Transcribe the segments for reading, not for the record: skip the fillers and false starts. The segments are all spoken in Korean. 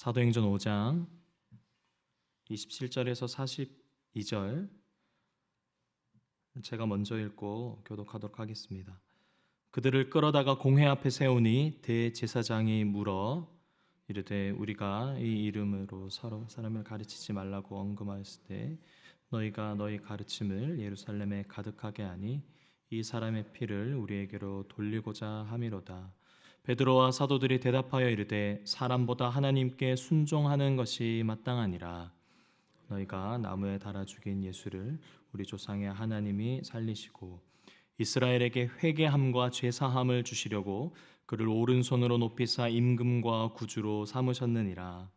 사도행전 5장 27절에서 42절 제가 먼저 읽고 교독하도록 하겠습니다. 그들을 끌어다가 공회 앞에 세우니 대제사장이 물어 이르되 우리가 이 이름으로 서로 사람을 가르치지 말라고 언급하였을 때 너희가 너희 가르침을 예루살렘에 가득하게 하니 이 사람의 피를 우리에게로 돌리고자 함이로다. 베드로와 사도들이 대답하여 이르되 사람보다 하나님께 순종하는 것이 마땅하니라. 너희가 나무에 달아 죽인 예수를 우리 조상의 하나님이 살리시고 이스라엘에게 회개함과 죄사함을 주시려고 그를 오른손으로 높이사 임금과 구주로 삼으셨느니라.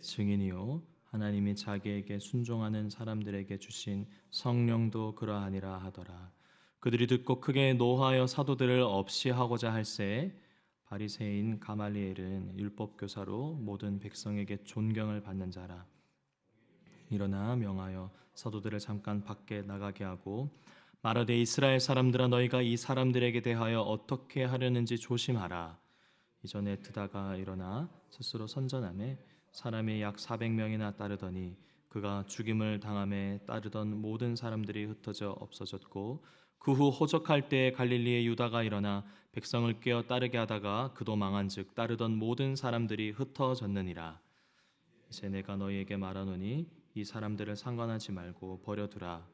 증인이요 하나님이 자기에게 순종하는 사람들에게 주신 성령도 그러하니라 하더라. 그들이 듣고 크게 노하여 사도들을 없이 하고자 할새 바리새인 가말리엘은 율법교사로 모든 백성에게 존경을 받는 자라. 일어나 명하여 사도들을 잠깐 밖에 나가게 하고 말하되 이스라엘 사람들아 너희가 이 사람들에게 대하여 어떻게 하려는지 조심하라. 이전에 드다가 일어나 스스로 선전하매 사람이 약 400명이나 따르더니 그가 죽임을 당함에 따르던 모든 사람들이 흩어져 없어졌고 그 후 호적할 때에 갈릴리의 유다가 일어나 백성을 깨어 따르게 하다가 그도 망한즉 따르던 모든 사람들이 흩어졌느니라. 이제 내가 너희에게 말하노니 이 사람들을 상관하지 말고 버려두라.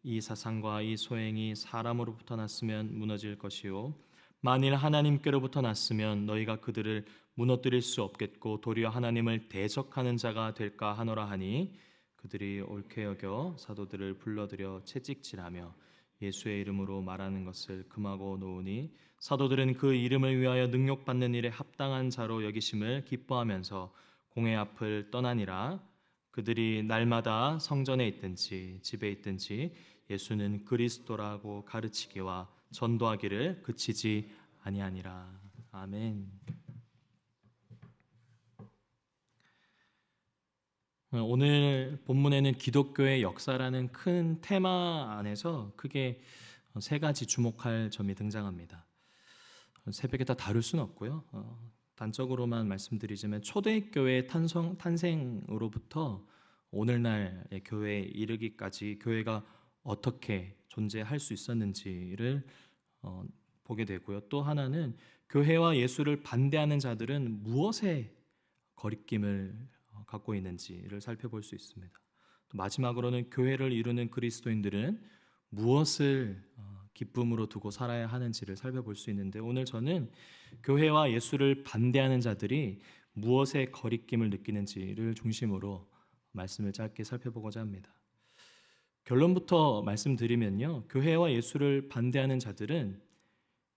이 사상과 이 소행이 사람으로부터 났으면 무너질 것이요 만일 하나님께로부터 났으면 너희가 그들을 무너뜨릴 수 없겠고 도리어 하나님을 대적하는 자가 될까 하노라 하니 그들이 옳게 여겨 사도들을 불러들여 채찍질하며 예수의 이름으로 말하는 것을 금하고 놓으니 사도들은 그 이름을 위하여 능욕받는 일에 합당한 자로 여기심을 기뻐하면서 공회 앞을 떠나니라. 그들이 날마다 성전에 있든지 집에 있든지 예수는 그리스도라고 가르치기와 전도하기를 그치지 아니하니라. 아멘. 오늘 본문에는 기독교의 역사라는 큰 테마 안에서 크게 세 가지 주목할 점이 등장합니다. 새벽에 다 다룰 수는 없고요. 단적으로만 말씀드리자면 초대교회의 탄생으로부터 오늘날의 교회에 이르기까지 교회가 어떻게 존재할 수 있었는지를 보게 되고요. 또 하나는 교회와 예수를 반대하는 자들은 무엇에 거리낌을 갖고 있는지를 살펴볼 수 있습니다. 또 마지막으로는 교회를 이루는 그리스도인들은 무엇을 기쁨으로 두고 살아야 하는지를 살펴볼 수 있는데 오늘 저는 교회와 예수를 반대하는 자들이 무엇에 거리낌을 느끼는지를 중심으로 말씀을 짧게 살펴보고자 합니다. 결론부터 말씀드리면요. 교회와 예수를 반대하는 자들은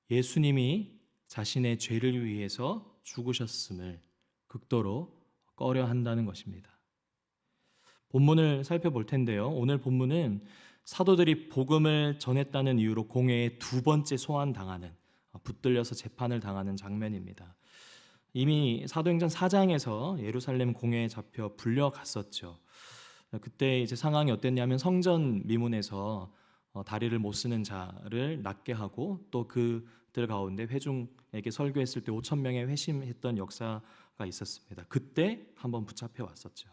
예수님이 자신의 죄를 위해서 죽으셨음을 극도로 꺼려 한다는 것입니다. 본문을 살펴볼 텐데요. 오늘 본문은 사도들이 복음을 전했다는 이유로 공회에 두 번째 소환당하는, 붙들려서 재판을 당하는 장면입니다. 이미 사도행전 4장에서 예루살렘 공회에 잡혀 불려갔었죠. 그때 이제 상황이 어땠냐면 성전 미문에서 다리를 못 쓰는 자를 낫게 하고 또 그들 가운데 회중에게 설교했을 때 5천 명의 회심했던 역사가 있었습니다. 그때 한번 붙잡혀 왔었죠.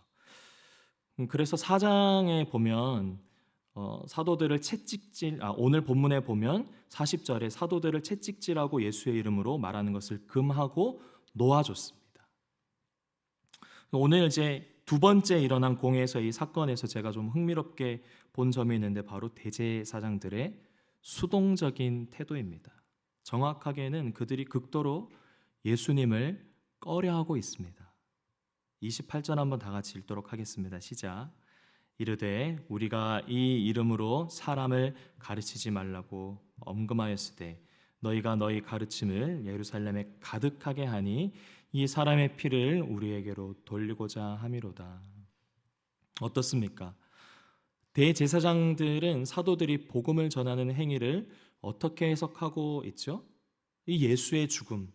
그래서 4장에 보면 사도들을 채찍질, 오늘 본문에 보면 40절에 사도들을 채찍질하고 예수의 이름으로 말하는 것을 금하고 놓아줬습니다. 오늘 이제 두 번째 일어난 공회에서 이 사건에서 제가 좀 흥미롭게 본 점이 있는데 바로 대제사장들의 수동적인 태도입니다. 정확하게는 그들이 극도로 예수님을 꺼려하고 있습니다. 28절 한번 다 같이 읽도록 하겠습니다. 시작. 이르되 우리가 이 이름으로 사람을 가르치지 말라고 엄금하였으되 너희가 너희 가르침을 예루살렘에 가득하게 하니 이 사람의 피를 우리에게로 돌리고자 함이로다. 어떻습니까? 대제사장들은 사도들이 복음을 전하는 행위를 어떻게 해석하고 있죠? 이 예수의 죽음,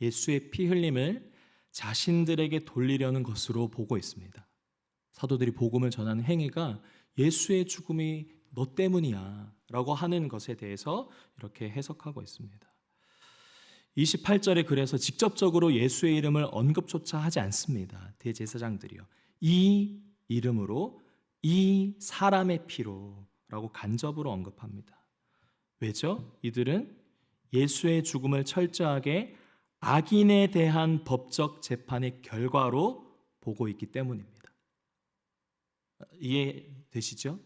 예수의 피 흘림을 자신들에게 돌리려는 것으로 보고 있습니다. 사도들이 복음을 전하는 행위가 예수의 죽음이 너 때문이야 라고 하는 것에 대해서 이렇게 해석하고 있습니다. 28절에 그래서 직접적으로 예수의 이름을 언급조차 하지 않습니다. 대제사장들이요. 이 이름으로, 이 사람의 피로 라고 간접으로 언급합니다. 왜죠? 이들은 예수의 죽음을 철저하게 악인에 대한 법적 재판의 결과로 보고 있기 때문입니다. 이해되시죠?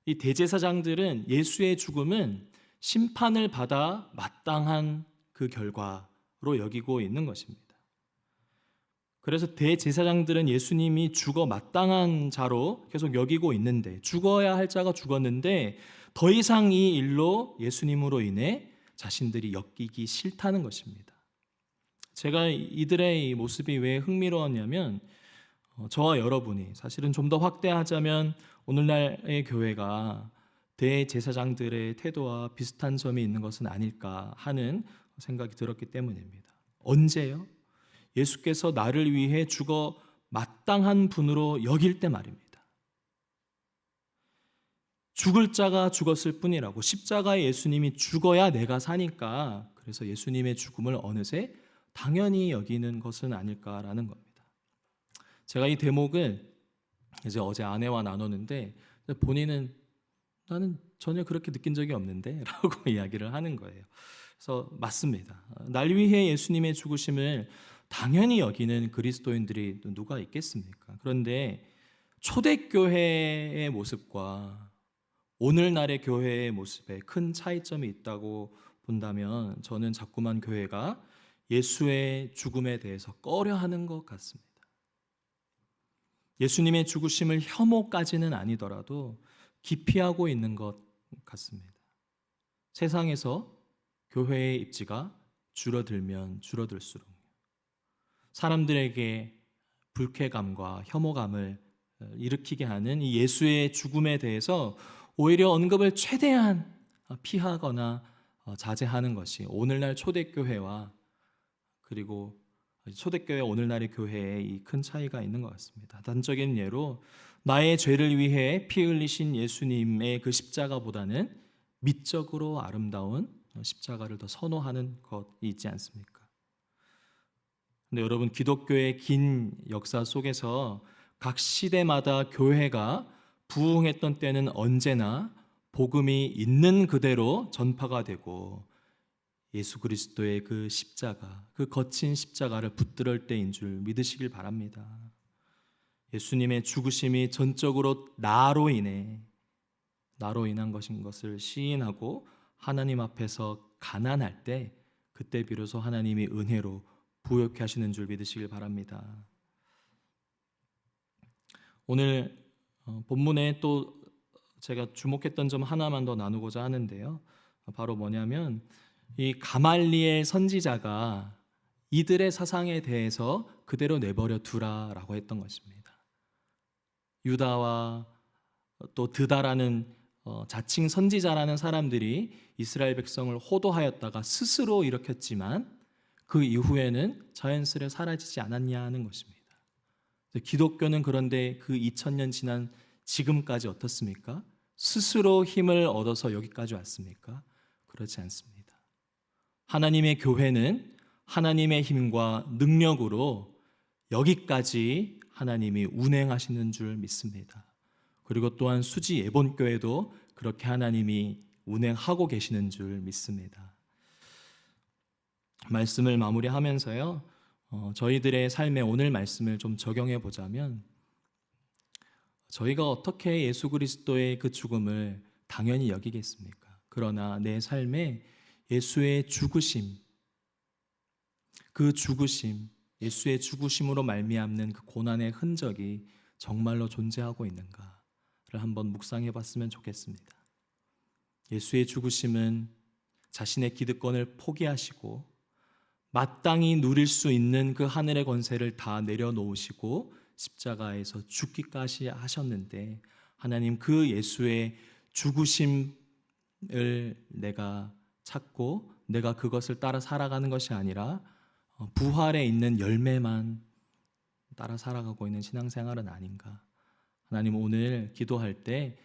이 대제사장들은 예수의 죽음은 심판을 받아 마땅한 그 결과로 여기고 있는 것입니다. 그래서 대제사장들은 예수님이 죽어 마땅한 자로 계속 여기고 있는데, 죽어야 할 자가 죽었는데 더 이상 이 일로 예수님으로 인해 자신들이 엮이기 싫다는 것입니다. 제가 이들의 이 모습이 왜 흥미로웠냐면, 저와 여러분이 사실은 좀 더 확대하자면 오늘날의 교회가 대제사장들의 태도와 비슷한 점이 있는 것은 아닐까 하는 생각이 들었기 때문입니다. 언제요? 예수께서 나를 위해 죽어 마땅한 분으로 여길 때 말입니다. 죽을 자가 죽었을 뿐이라고, 십자가에 예수님이 죽어야 내가 사니까, 그래서 예수님의 죽음을 어느새 당연히 여기는 것은 아닐까라는 겁니다. 제가 이 대목을 이제 어제 아내와 나눴는데, 본인은 나는 전혀 그렇게 느낀 적이 없는데 라고 이야기를 하는 거예요. 그래서 맞습니다. 날 위해 예수님의 죽으심을 당연히 여기는 그리스도인들이 누가 있겠습니까? 그런데 초대교회의 모습과 오늘날의 교회의 모습에 큰 차이점이 있다고 본다면, 저는 자꾸만 교회가 예수의 죽음에 대해서 꺼려하는 것 같습니다. 예수님의 죽으심을 혐오까지는 아니더라도 기피하고 있는 것 같습니다. 세상에서 교회의 입지가 줄어들면 줄어들수록 사람들에게 불쾌감과 혐오감을 일으키게 하는 이 예수의 죽음에 대해서 오히려 언급을 최대한 피하거나 자제하는 것이 오늘날 초대교회와, 그리고 초대교회 오늘날의 교회에 이 큰 차이가 있는 것 같습니다. 단적인 예로 나의 죄를 위해 피 흘리신 예수님의 그 십자가보다는 미적으로 아름다운 십자가를 더 선호하는 것이 있지 않습니까? 근데 여러분, 기독교의 긴 역사 속에서 각 시대마다 교회가 부흥했던 때는 언제나 복음이 있는 그대로 전파가 되고, 예수 그리스도의 그 십자가, 그 거친 십자가를 붙들을 때인 줄 믿으시길 바랍니다. 예수님의 죽으심이 전적으로 나로 인한 것인 것을 시인하고 하나님 앞에서 가난할 때, 그때 비로소 하나님이 은혜로 부욕케 하시는 줄 믿으시길 바랍니다. 오늘 본문에 또 제가 주목했던 점 하나만 더 나누고자 하는데요. 바로 뭐냐면, 이 가말리엘 선지자가 이들의 사상에 대해서 그대로 내버려 두라라고 했던 것입니다. 유다와 또 드다라는 자칭 선지자라는 사람들이 이스라엘 백성을 호도하였다가 스스로 일으켰지만 그 이후에는 자연스레 사라지지 않았냐는 것입니다. 기독교는 그런데 그 2000년 지난 지금까지 어떻습니까? 스스로 힘을 얻어서 여기까지 왔습니까? 그렇지 않습니다. 하나님의 교회는 하나님의 힘과 능력으로 여기까지 하나님이 운행하시는 줄 믿습니다. 그리고 또한 수지 예본교회도 그렇게 하나님이 운행하고 계시는 줄 믿습니다. 말씀을 마무리하면서요, 저희들의 삶에 오늘 말씀을 좀 적용해 보자면, 저희가 어떻게 예수 그리스도의 그 죽음을 당연히 여기겠습니까? 그러나 내 삶에 예수의 죽으심, 그 죽으심, 예수의 죽으심으로 말미암는 그 고난의 흔적이 정말로 존재하고 있는가를 한번 묵상해 봤으면 좋겠습니다. 예수의 죽으심은 자신의 기득권을 포기하시고 마땅히 누릴 수 있는 그 하늘의 권세를 다 내려놓으시고 십자가에서 죽기까지 하셨는데, 하나님 그 예수의 죽으심을 내가 찾고 내가 그것을 따라 살아가는 것이 아니라 부활에 있는 열매만 따라 살아가고 있는 신앙생활은 아닌가. 하나님, 오늘 기도할 때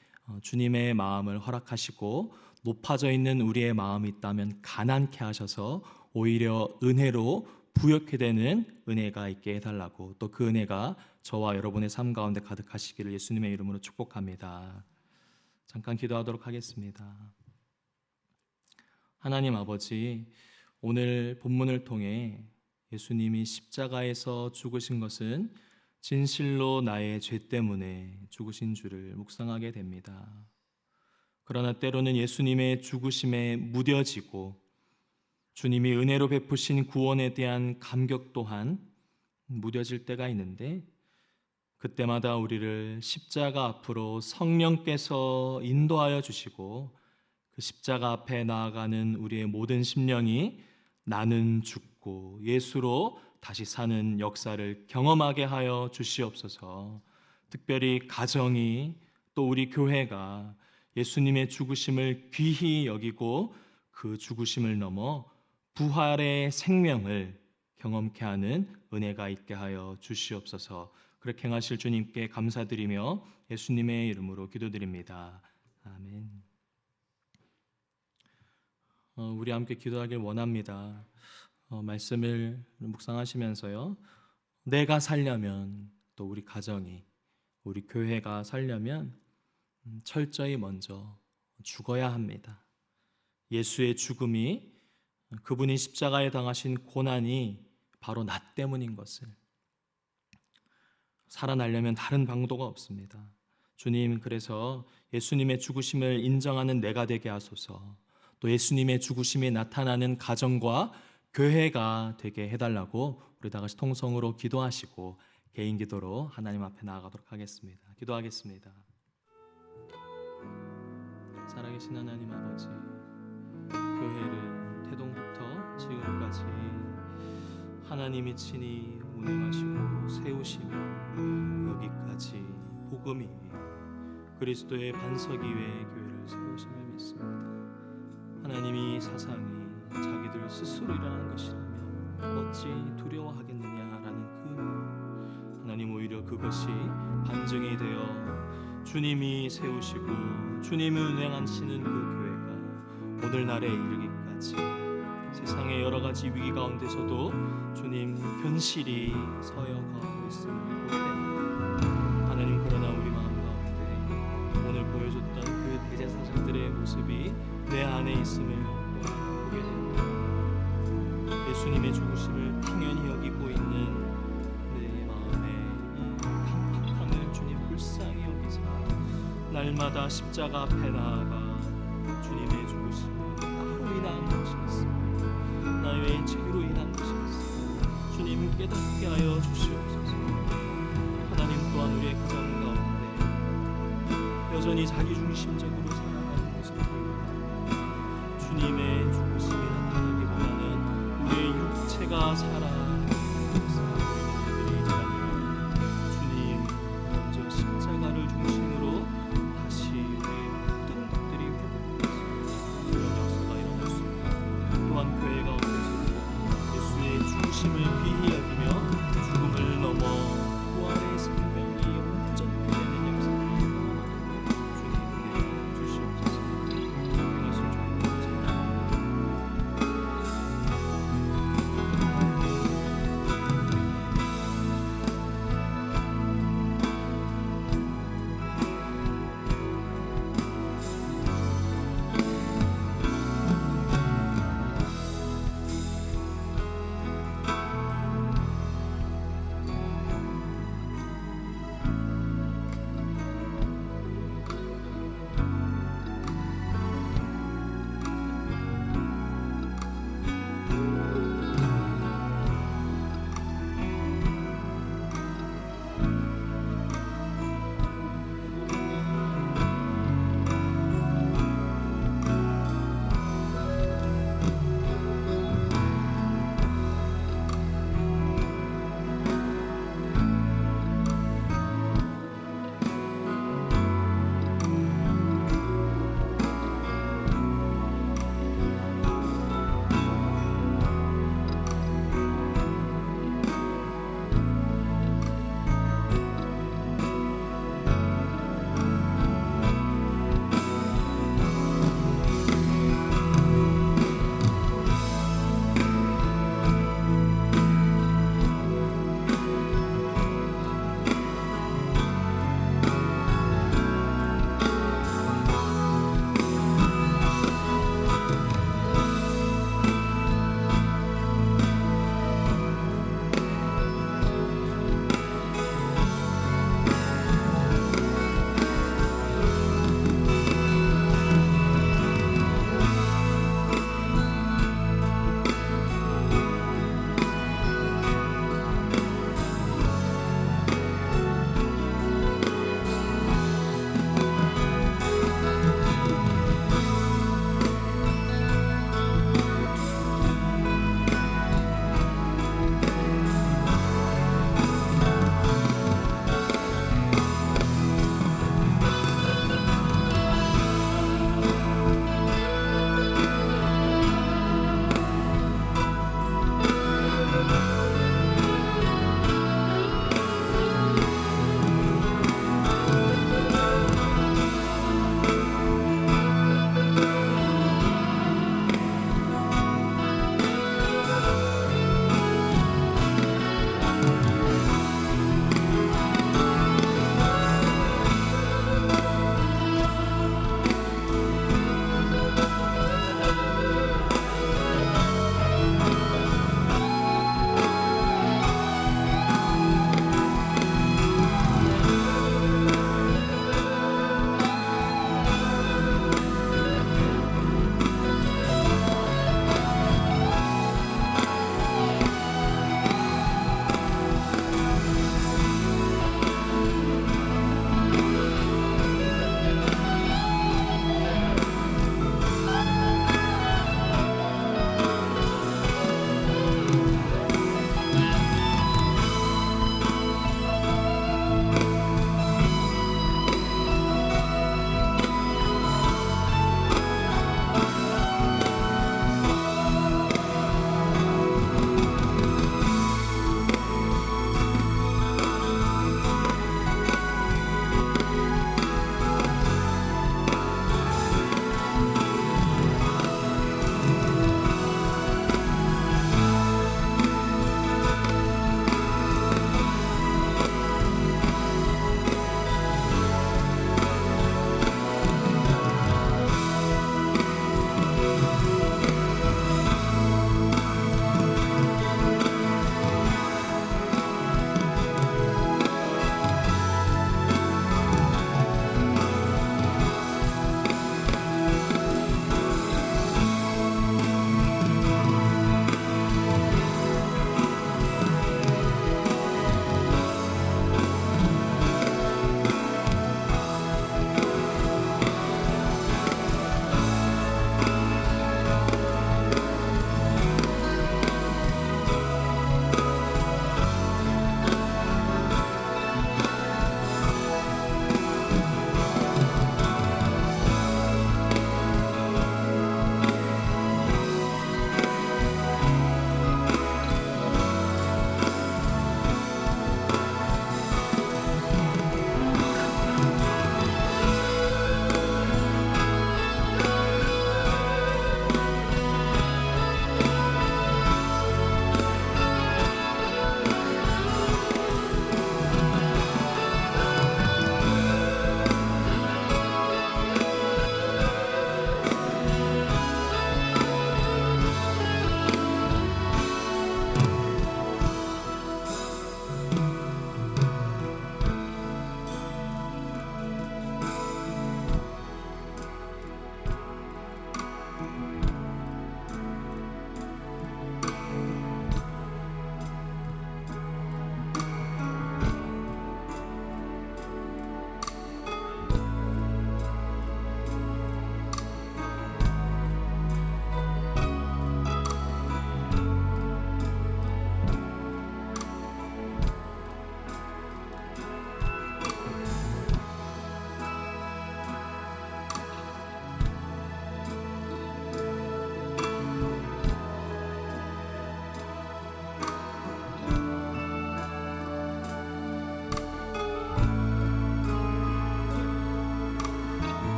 주님의 마음을 허락하시고 높아져 있는 우리의 마음이 있다면 가난케 하셔서 오히려 은혜로 부욕해 되는 은혜가 있게 해달라고, 또 그 은혜가 저와 여러분의 삶 가운데 가득하시기를 예수님의 이름으로 축복합니다. 잠깐 기도하도록 하겠습니다. 하나님 아버지, 오늘 본문을 통해 예수님이 십자가에서 죽으신 것은 진실로 나의 죄 때문에 죽으신 줄을 묵상하게 됩니다. 그러나 때로는 예수님의 죽으심에 무뎌지고 주님이 은혜로 베푸신 구원에 대한 감격 또한 무뎌질 때가 있는데, 그때마다 우리를 십자가 앞으로 성령께서 인도하여 주시고 그 십자가 앞에 나아가는 우리의 모든 심령이 나는 죽고 예수로 다시 사는 역사를 경험하게 하여 주시옵소서. 특별히 가정이, 또 우리 교회가 예수님의 죽으심을 귀히 여기고 그 죽으심을 넘어 부활의 생명을 경험케 하는 은혜가 있게 하여 주시옵소서. 그렇게 행하실 주님께 감사드리며 예수님의 이름으로 기도드립니다. 아멘. 우리 함께 기도하길 원합니다. 말씀을 묵상하시면서요, 내가 살려면, 또 우리 가정이, 우리 교회가 살려면 철저히 먼저 죽어야 합니다. 예수의 죽음이, 그분이 십자가에 당하신 고난이 바로 나 때문인 것을, 살아나려면 다른 방도가 없습니다. 주님, 그래서 예수님의 죽으심을 인정하는 내가 되게 하소서. 또 예수님의 죽으심이 나타나는 가정과 교회가 되게 해달라고 우리 다 같이 통성으로 기도하시고 개인 기도로 하나님 앞에 나아가도록 하겠습니다. 기도하겠습니다. 살아계신 하나님 아버지, 교회를 태동부터 지금까지 하나님이 친히 운영하시고 세우시며 여기까지 복음이 그리스도의 반석 위에 교회를 세우심을 믿습니다. 하나님이 사상이 자기들 스스로 일어나는 것이라면 어찌 두려워하겠느냐라는 그 말, 하나님 오히려 그것이 반증이 되어 주님이 세우시고 주님이 운행하시는 그 교회가 오늘날에 이르기까지 세상의 여러 가지 위기 가운데서도 주님 견실히 서여가고 있음을 보게 됩니다. 하나님, 그러나 우리 마음 가운데 오늘 보여줬던 그 대제사장들의 모습이 내 안에 있음을 또 보게 됩니다. 예수님의 죽으심을 당연히 여기고 있는 내 마음의 이 강팍함을 주님 불쌍히 여기사 날마다 십자가 앞에 나아가 주님의 죽으심을 나로 인한 것이 있습니다. 나의 죄로 인한 것이 있습니다. 주님 깨닫게 하여 주시옵소서. 하나님 또한 우리의 가정 가운데 여전히 자기중심적으로 살아가는 모습을 주님의 죽으심이 나타나기보다는 우리의 육체가 살아